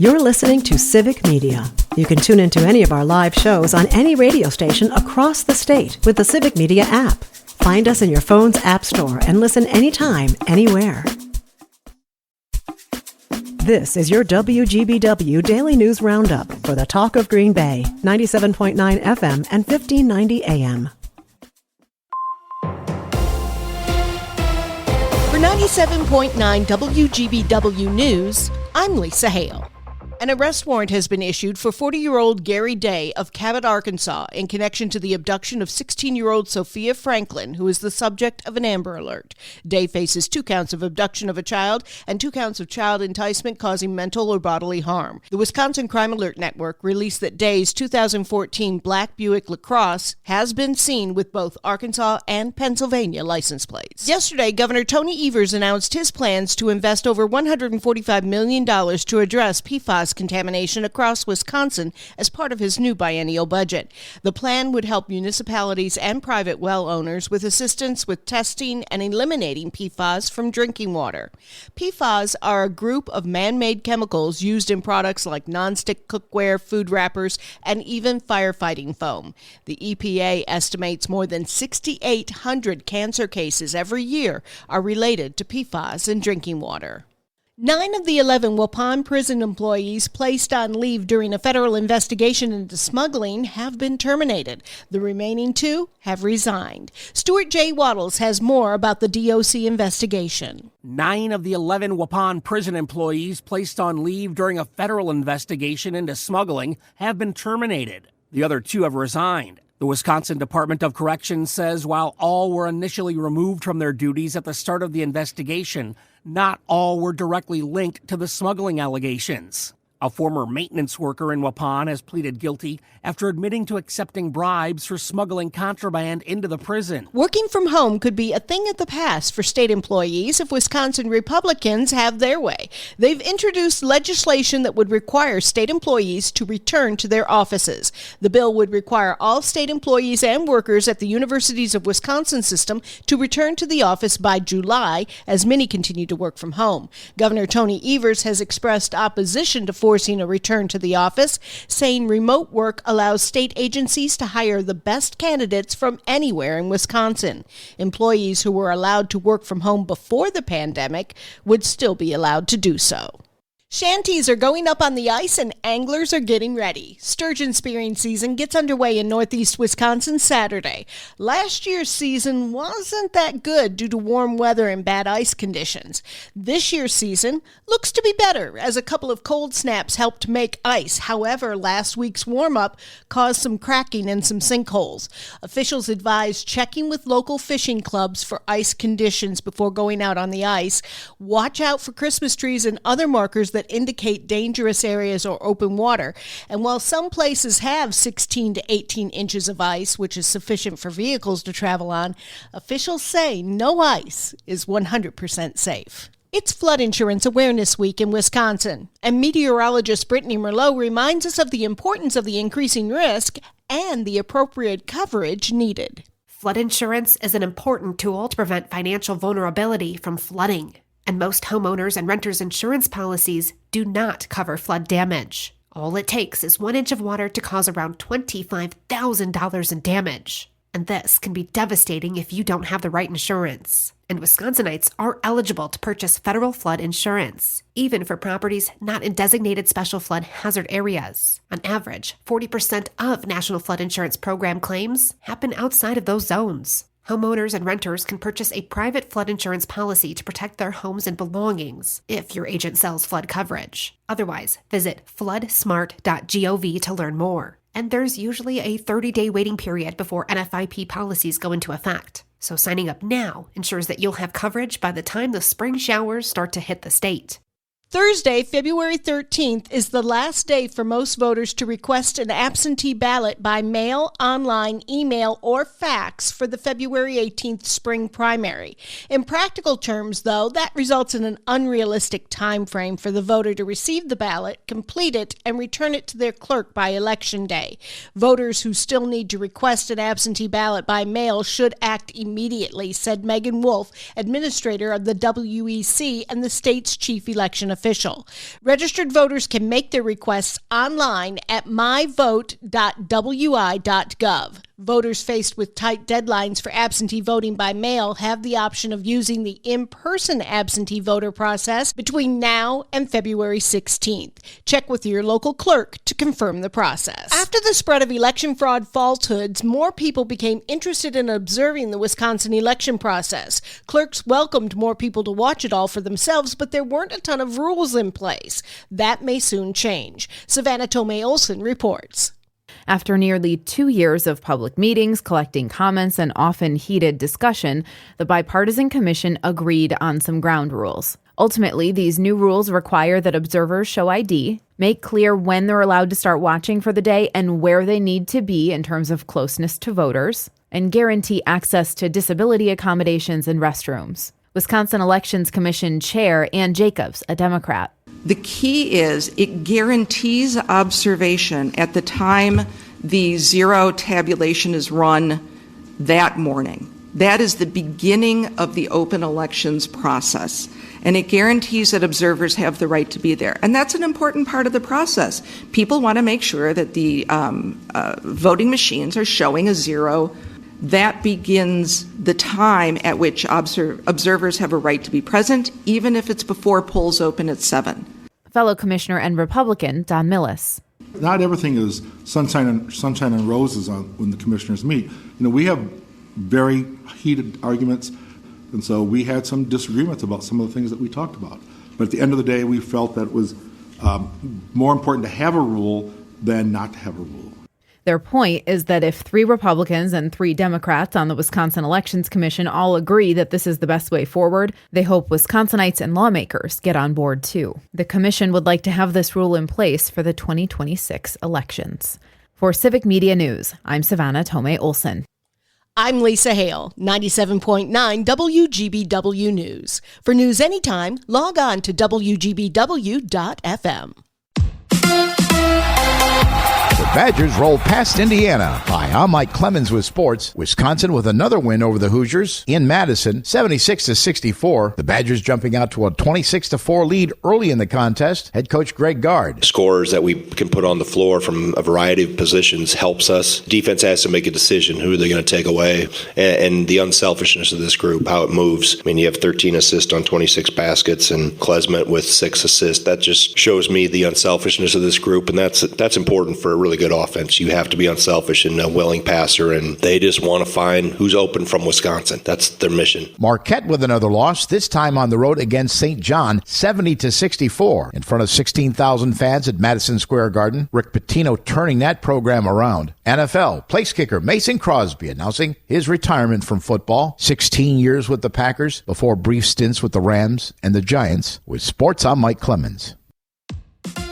You're listening to Civic Media. You can tune into any of our live shows on any radio station across the state with the Civic Media app. Find us in your phone's app store and listen anytime, anywhere. This is your WGBW Daily News Roundup for the Talk of Green Bay, 97.9 FM and 1590 AM. For 97.9 WGBW News, I'm Lisa Hale. An arrest warrant has been issued for 40-year-old Gary Day of Cabot, Arkansas, in connection to the abduction of 16-year-old Sophia Franklin, who is the subject of an Amber Alert. Day faces 2 counts of abduction of a child and 2 counts of child enticement causing mental or bodily harm. The Wisconsin Crime Alert Network released that Day's 2014 black Buick LaCrosse has been seen with both Arkansas and Pennsylvania license plates. Yesterday, Governor Tony Evers announced his plans to invest over $145 million to address PFAS contamination across Wisconsin as part of his new biennial budget. The plan would help municipalities and private well owners with assistance with testing and eliminating PFAS from drinking water. PFAS are a group of man-made chemicals used in products like nonstick cookware, food wrappers, and even firefighting foam. The EPA estimates more than 6,800 cancer cases every year are related to PFAS in drinking water. 9 of the 11 Waupun prison employees placed on leave during a federal investigation into smuggling have been terminated. The remaining 2 have resigned. Stuart J. Waddles has more about the DOC investigation. 9 of the 11 Waupun prison employees placed on leave during a federal investigation into smuggling have been terminated. The other 2 have resigned. The Wisconsin Department of Corrections says while all were initially removed from their duties at the start of the investigation, not all were directly linked to the smuggling allegations. A former maintenance worker in Waupun has pleaded guilty after admitting to accepting bribes for smuggling contraband into the prison. Working from home could be a thing of the past for state employees if Wisconsin Republicans have their way. They've introduced legislation that would require state employees to return to their offices. The bill would require all state employees and workers at the Universities of Wisconsin system to return to the office by July, as many continue to work from home. Governor Tony Evers has expressed opposition to forcing a return to the office, saying remote work allows state agencies to hire the best candidates from anywhere in Wisconsin. Employees who were allowed to work from home before the pandemic would still be allowed to do so. Shanties are going up on the ice and anglers are getting ready. Sturgeon spearing season gets underway in northeast Wisconsin Saturday. Last year's season wasn't that good due to warm weather and bad ice conditions. This year's season looks to be better as a couple of cold snaps helped make ice. However, last week's warm-up caused some cracking and some sinkholes. Officials advise checking with local fishing clubs for ice conditions before going out on the ice. Watch out for Christmas trees and other markers that indicate dangerous areas or open water. And while some places have 16 to 18 inches of ice, which is sufficient for vehicles to travel on, officials say no ice is 100% safe. It's Flood Insurance Awareness Week in Wisconsin, and meteorologist Brittany Merlot reminds us of the importance of the increasing risk and the appropriate coverage needed. Flood insurance is an important tool to prevent financial vulnerability from flooding. And most homeowners and renters insurance policies do not cover flood damage. All it takes is 1 inch of water to cause around $25,000 in damage. And this can be devastating if you don't have the right insurance. And Wisconsinites are eligible to purchase federal flood insurance, even for properties not in designated special flood hazard areas. On average, 40% of National Flood Insurance Program claims happen outside of those zones. Homeowners and renters can purchase a private flood insurance policy to protect their homes and belongings if your agent sells flood coverage. Otherwise, visit floodsmart.gov to learn more. And there's usually a 30-day waiting period before NFIP policies go into effect. So signing up now ensures that you'll have coverage by the time the spring showers start to hit the state. Thursday, February 13th, is the last day for most voters to request an absentee ballot by mail, online, email, or fax for the February 18th spring primary. In practical terms, though, that results in an unrealistic time frame for the voter to receive the ballot, complete it, and return it to their clerk by Election Day. Voters who still need to request an absentee ballot by mail should act immediately, said Megan Wolf, administrator of the WEC and the state's chief election official. official. Registered voters can make their requests online at myvote.wi.gov. Voters faced with tight deadlines for absentee voting by mail have the option of using the in-person absentee voter process between now and February 16th. Check with your local clerk to confirm the process. After the spread of election fraud falsehoods, more people became interested in observing the Wisconsin election process. Clerks welcomed more people to watch it all for themselves, but there weren't a ton of rules in place. That may soon change. Savannah Tomei-Olson reports. After nearly 2 years of public meetings, collecting comments, and often heated discussion, the bipartisan commission agreed on some ground rules. Ultimately, these new rules require that observers show ID, make clear when they're allowed to start watching for the day and where they need to be in terms of closeness to voters, and guarantee access to disability accommodations and restrooms. Wisconsin Elections Commission Chair Ann Jacobs, a Democrat. The key is it guarantees observation at the time the zero tabulation is run that morning. That is the beginning of the open elections process. And it guarantees that observers have the right to be there. And that's an important part of the process. People want to make sure that the voting machines are showing a zero. That begins the time at which observers have a right to be present, even if it's before polls open at 7. Fellow Commissioner and Republican Don Millis. Not everything is sunshine and roses when the commissioners meet. We have very heated arguments, and so we had some disagreements about some of the things that we talked about. But at the end of the day, we felt that it was more important to have a rule than not to have a rule. Their point is that if 3 Republicans and 3 Democrats on the Wisconsin Elections Commission all agree that this is the best way forward, they hope Wisconsinites and lawmakers get on board too. The commission would like to have this rule in place for the 2026 elections. For Civic Media News, I'm Savannah Tomei-Olson. I'm Lisa Hale, 97.9 WGBW News. For news anytime, log on to WGBW.FM. The Badgers roll past Indiana. Hi, I'm Mike Clemens with sports. Wisconsin with another win over the Hoosiers in Madison, 76-64. The Badgers jumping out to a 26-4 lead early in the contest. Head coach Greg Gard. Scores that we can put on the floor from a variety of positions helps us. Defense has to make a decision who they're going to take away, and the unselfishness of this group, how it moves. I mean, you have 13 assists on 26 baskets, and Klesmet with 6 assists. That just shows me the unselfishness of this group, and that's important for a really good offense. You have to be unselfish and a willing passer, and they just want to find who's open from Wisconsin. That's their mission. Marquette with another loss, this time on the road against St. John, 70-64. In front of 16,000 fans at Madison Square Garden. Rick Pitino turning that program around. NFL place kicker Mason Crosby announcing his retirement from football. 16 years with the Packers before brief stints with the Rams and the Giants. With sports, I'm Mike Clemens.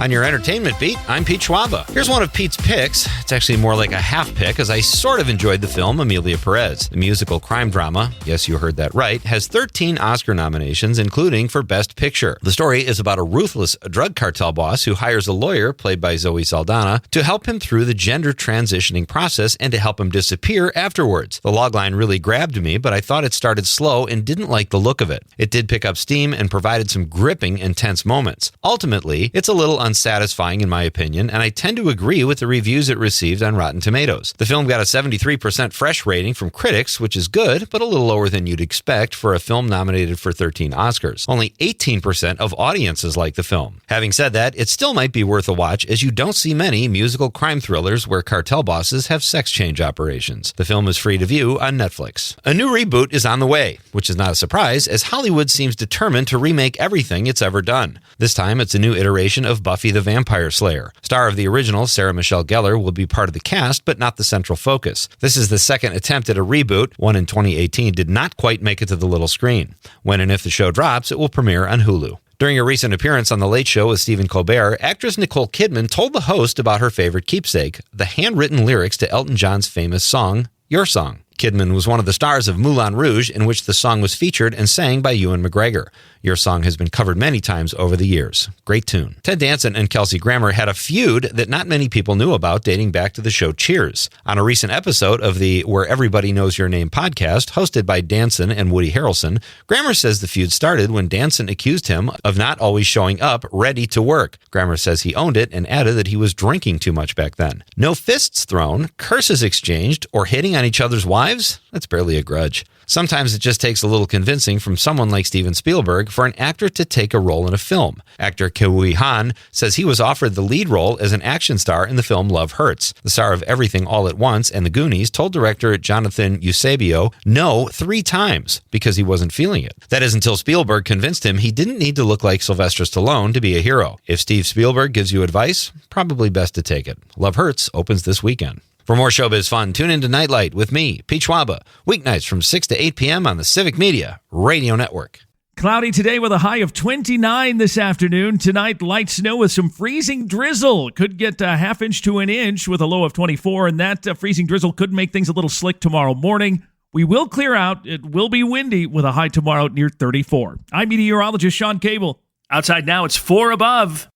On your entertainment beat, I'm Pete Schwaba. Here's one of Pete's picks. It's actually more like a half pick, as I sort of enjoyed the film Amelia Perez. The musical crime drama, yes, you heard that right, has 13 Oscar nominations, including for Best Picture. The story is about a ruthless drug cartel boss who hires a lawyer, played by Zoe Saldana, to help him through the gender transitioning process and to help him disappear afterwards. The logline really grabbed me, but I thought it started slow and didn't like the look of it. It did pick up steam and provided some gripping, intense moments. Ultimately, it's a little unsatisfying in my opinion, and I tend to agree with the reviews it received on Rotten Tomatoes. The film got a 73% fresh rating from critics, which is good, but a little lower than you'd expect for a film nominated for 13 Oscars. Only 18% of audiences like the film. Having said that, it still might be worth a watch, as you don't see many musical crime thrillers where cartel bosses have sex change operations. The film is free to view on Netflix. A new reboot is on the way, which is not a surprise, as Hollywood seems determined to remake everything it's ever done. This time, it's a new iteration of Buffy the Vampire Slayer. Star of the original, Sarah Michelle Gellar, will be part of the cast, but not the central focus. This is the second attempt at a reboot. One in 2018 did not quite make it to the little screen. When and if the show drops, it will premiere on Hulu. During a recent appearance on The Late Show with Stephen Colbert, actress Nicole Kidman told the host about her favorite keepsake, the handwritten lyrics to Elton John's famous song, Your Song. Kidman was one of the stars of Moulin Rouge, in which the song was featured and sang by Ewan McGregor. Your song has been covered many times over the years. Great tune. Ted Danson and Kelsey Grammer had a feud that not many people knew about dating back to the show Cheers. On a recent episode of the Where Everybody Knows Your Name podcast, hosted by Danson and Woody Harrelson, Grammer says the feud started when Danson accused him of not always showing up ready to work. Grammer says he owned it and added that he was drinking too much back then. No fists thrown, curses exchanged, or hitting on each other's wives? That's barely a grudge. Sometimes it just takes a little convincing from someone like Steven Spielberg for an actor to take a role in a film. Actor Ke-Huy Han says he was offered the lead role as an action star in the film Love Hurts. The star of Everything All at Once and The Goonies told director Jonathan Eusebio no 3 times because he wasn't feeling it. That is until Spielberg convinced him he didn't need to look like Sylvester Stallone to be a hero. If Steve Spielberg gives you advice, probably best to take it. Love Hurts opens this weekend. For more showbiz fun, tune into Nightlight with me, Pete Schwaba, weeknights from 6 to 8 p.m. on the Civic Media Radio Network. Cloudy today with a high of 29 this afternoon. Tonight, light snow with some freezing drizzle. Could get a half inch to an inch with a low of 24, and that freezing drizzle could make things a little slick tomorrow morning. We will clear out. It will be windy with a high tomorrow near 34. I'm meteorologist Sean Cable. Outside now, it's 4 above.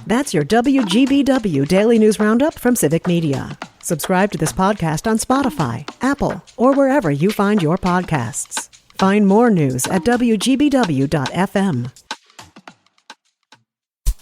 That's your WGBW Daily News Roundup from Civic Media. Subscribe to this podcast on Spotify, Apple, or wherever you find your podcasts. Find more news at WGBW.FM.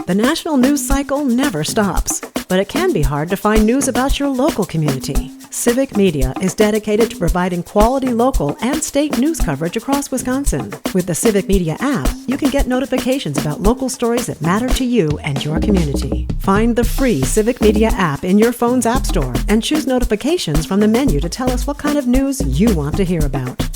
The national news cycle never stops, but it can be hard to find news about your local community. Civic Media is dedicated to providing quality local and state news coverage across Wisconsin. With the Civic Media app, you can get notifications about local stories that matter to you and your community. Find the free Civic Media app in your phone's app store and choose notifications from the menu to tell us what kind of news you want to hear about.